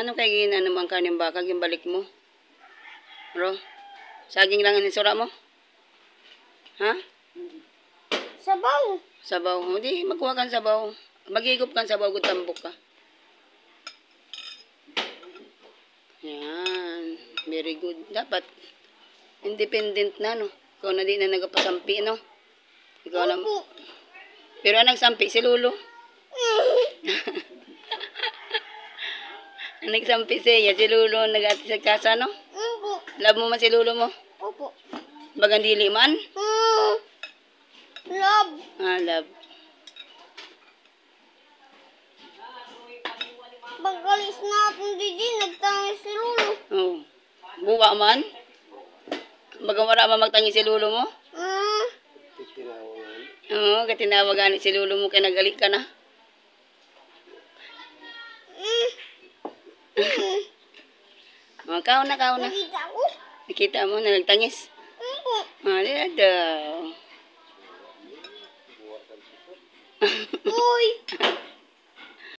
Ano kay gina naman kaning baka gimbalik mo? Bro, saging lang ang isura mo? Ha? Sabaw. Sabaw. Hindi, magkuha kang sabaw. Magigop kang sabaw, good tambok ka. Yan. Very good. Dapat, independent na, no? Ikaw na di na nagapasampi, no? Ikaw na. Pero ang nagsampi, si Lolo. Ang nagsampi siya, si Lolo nag-ati sa kasa, no? Love mo man si Lolo mo? Opo. Bagang dili man? Love. Ah, love. Pagkalis natin didi, nagtangis si Lolo. Oh. Buwa man? Bagang wala man magtangi si Lolo mo? Oo, katinawagan si Lolo mo kaya nagali ka na. Oh, kao na. Nakita ko. Nakita mo na nagtangis? Ah, di ada.